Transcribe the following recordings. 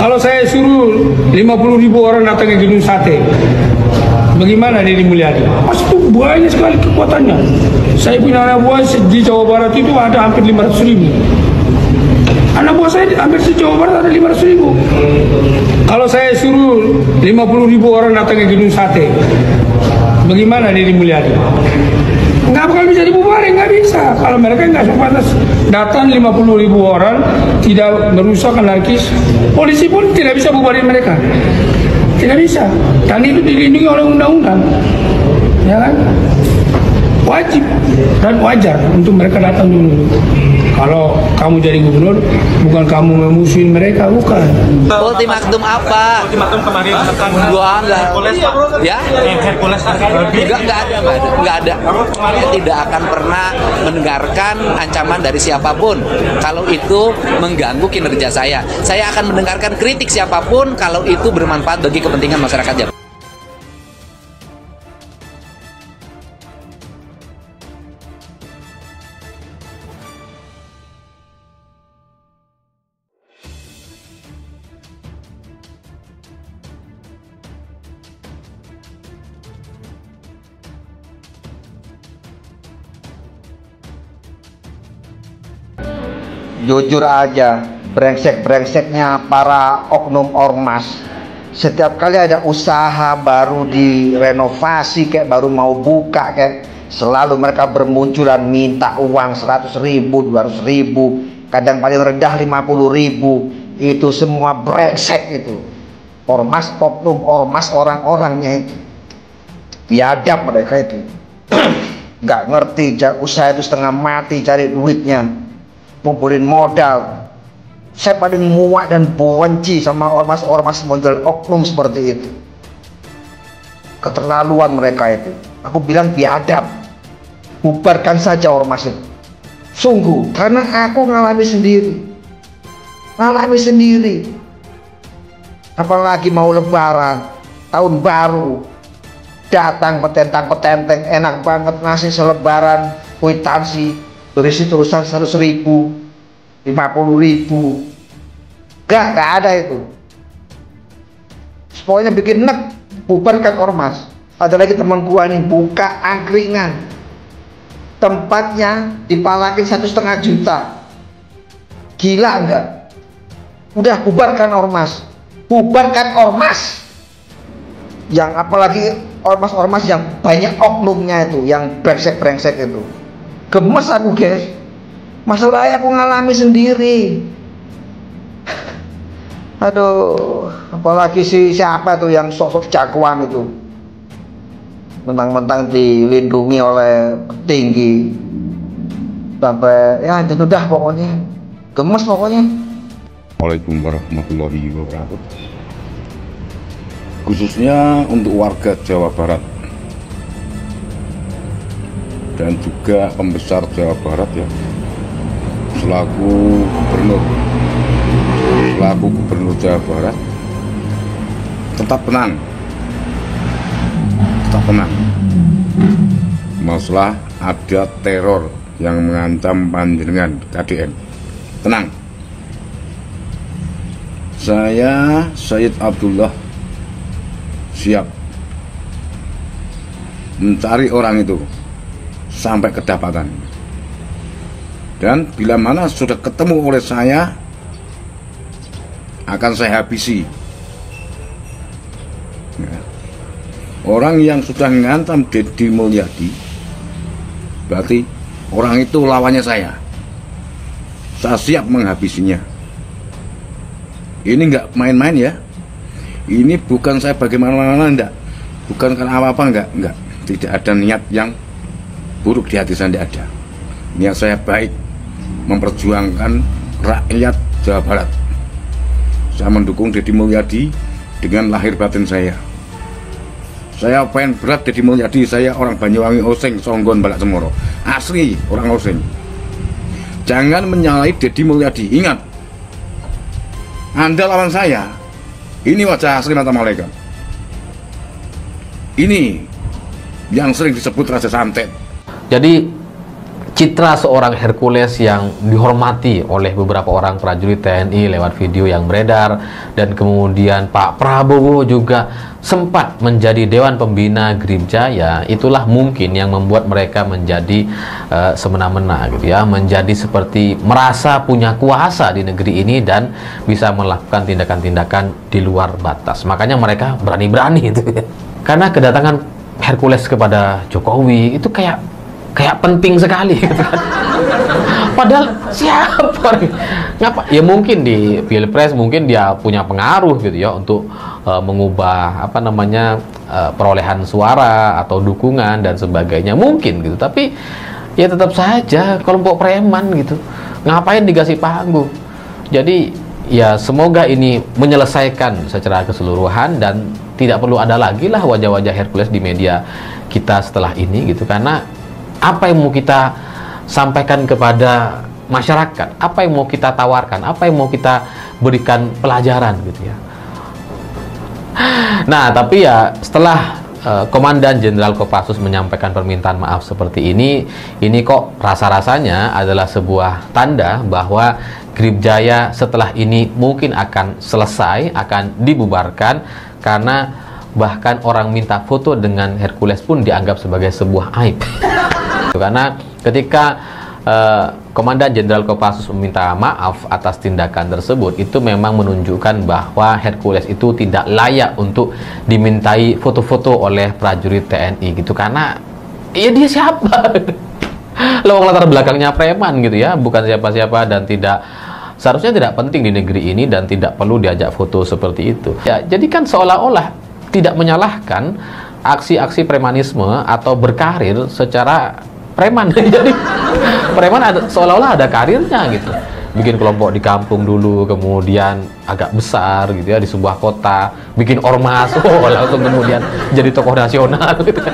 Kalau saya suruh 50.000 orang datang ke Gedung Sate, bagaimana Deddy Mulyadi? Pasti itu banyak sekali kekuatannya. Saya punya anak buah di Jawa Barat itu ada hampir 500.000. Anak buah saya hampir di Jawa Barat ada 500.000. Kalau saya suruh 50.000 orang datang ke Gedung Sate, bagaimana Deddy Mulyadi? Nggak bakal bisa dibubarin, nggak bisa. Kalau mereka nggak sepantas datang 50.000 orang, tidak merusak anarkis, polisi pun tidak bisa bubarin mereka. Tidak bisa. Dan itu dilindungi oleh undang-undang. Ya kan? Wajib dan wajar untuk mereka datang dulu. Kalau kamu jadi gubernur, bukan kamu memusuhin mereka, bukan. Ultimatum apa? Ultimatum kemarin tentang Hercules, ya? Hercules Nggak ada. Saya tidak akan pernah mendengarkan ancaman dari siapapun kalau itu mengganggu kinerja saya. Saya akan mendengarkan kritik siapapun kalau itu bermanfaat bagi kepentingan masyarakat Jakarta. Jujur aja, brengsek-brengseknya para oknum ormas. Setiap kali ada usaha baru direnovasi, kayak baru mau buka, kayak selalu mereka bermunculan minta uang 100.000, 200.000, kadang paling rendah 50.000. Itu semua brengsek itu. Ormas, oknum ormas, orang-orangnya itu biadab mereka itu. Nggak ngerti usaha itu setengah mati cari duitnya, ngumpulin modal. Saya paling muak dan benci sama ormas-ormas model oknum seperti itu. Keterlaluan mereka itu. Aku bilang biadab. Bubarkan saja ormas itu. Sungguh, karena aku ngalami sendiri. Apalagi mau lebaran, tahun baru, datang petentang-petenteng, enak banget ngasih selebaran, kwitansi berisi tulisan 100.000, 50.000. Gak ada itu. Pokoknya bikin nek, bubarkan ormas. Ada lagi teman gua nih buka angkringan, tempatnya dipalakin 1,5 juta. Gila enggak? Udah bubarkan ormas. Yang apalagi ormas-ormas yang banyak oknumnya itu, yang brengsek-brengsek itu. Gemes aku guys. Masalahnya aku ngalami sendiri. Aduh, apalagi siapa tuh yang sosok jagoan itu, mentang-mentang dilindungi oleh petinggi, sampai ya itu dah pokoknya gemes pokoknya. Assalamualaikum warahmatullahi wabarakatuh. Khususnya untuk warga Jawa Barat dan juga pembesar Jawa Barat ya, selaku gubernur Jawa Barat, tetap tenang. Masalah ada teror yang mengancam panjenengan KDN, tenang. Saya Sayyid Abdullah siap mencari orang itu sampai kedapatan, dan bila mana sudah ketemu oleh saya akan saya habisi. Orang yang sudah mengancam Deddy Mulyadi berarti orang itu lawannya saya siap menghabisinya. Ini nggak main-main ya, ini bukan saya bagaimana, enggak, bukan karena apa-apa, enggak, tidak ada niat yang buruk di hati saya, tidak ada. Niat saya baik, memperjuangkan rakyat Jawa Barat. Saya mendukung Deddy Mulyadi dengan lahir batin saya. Saya pengen berat Deddy Mulyadi, saya orang Banyuwangi, Oseng, Songgon, Balak Cemoro, asli orang Oseng. Jangan menyalahi Deddy Mulyadi, ingat, Anda lawan saya. Ini wajah asli mata malaikat. Ini yang sering disebut Raja Santet. Jadi citra seorang Hercules yang dihormati oleh beberapa orang prajurit TNI lewat video yang beredar, dan kemudian Pak Prabowo juga sempat menjadi Dewan Pembina Gribjaya. Itulah mungkin yang membuat mereka menjadi semena-mena gitu ya, menjadi seperti merasa punya kuasa di negeri ini dan bisa melakukan tindakan-tindakan di luar batas. Makanya mereka berani-berani itu ya. Karena kedatangan Hercules kepada Jokowi itu kayak penting sekali gitu kan. Padahal siapa ngapa ya, mungkin di Pilpres mungkin dia punya pengaruh gitu ya untuk mengubah apa namanya perolehan suara atau dukungan dan sebagainya mungkin gitu, tapi ya tetap saja kelompok preman gitu, ngapain dikasih panggung. Jadi ya semoga ini menyelesaikan secara keseluruhan dan tidak perlu ada lagi lah wajah-wajah Hercules di media kita setelah ini gitu. Karena apa yang mau kita sampaikan kepada masyarakat, apa yang mau kita tawarkan, apa yang mau kita berikan pelajaran gitu ya. Nah, tapi ya setelah Komandan Jenderal Kopassus menyampaikan permintaan maaf seperti ini kok rasa-rasanya adalah sebuah tanda bahwa Gribjaya setelah ini mungkin akan selesai, akan dibubarkan, karena bahkan orang minta foto dengan Hercules pun dianggap sebagai sebuah aib. Karena ketika Komandan Jenderal Kopassus meminta maaf atas tindakan tersebut, itu memang menunjukkan bahwa Hercules itu tidak layak untuk dimintai foto-foto oleh prajurit TNI gitu. Karena ya dia siapa? Lawang latar belakangnya preman gitu ya, bukan siapa-siapa dan seharusnya tidak penting di negeri ini dan tidak perlu diajak foto seperti itu. Ya, jadi kan seolah-olah tidak menyalahkan aksi-aksi premanisme atau berkarir secara preman. Jadi preman seolah-olah ada karirnya gitu, bikin kelompok di kampung dulu, kemudian agak besar gitu ya di sebuah kota, bikin ormas, langsung kemudian jadi tokoh nasional gitu kan.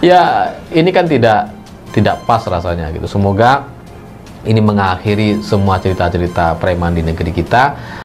Ya ini kan tidak pas rasanya gitu. Semoga ini mengakhiri semua cerita-cerita preman di negeri kita.